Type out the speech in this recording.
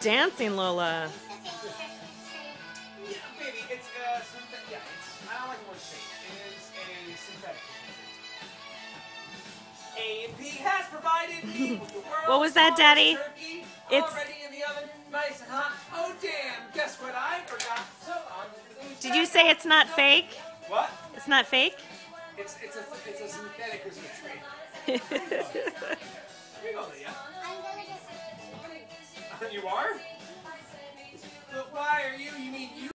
dancing, Lola. Yeah, baby, it's synthetic. Yeah, it's. I don't like the word fake. It is a synthetic. A&P has provided me with the world's What was that, Daddy? turkey It's- already in the oven, nice and hot. Oh damn! Guess what I forgot? So on to the Did you say it's not fake? What? It's not fake? It's a synthetic Christmas tree. Here you go, Leah. You are? But why are you? You mean you?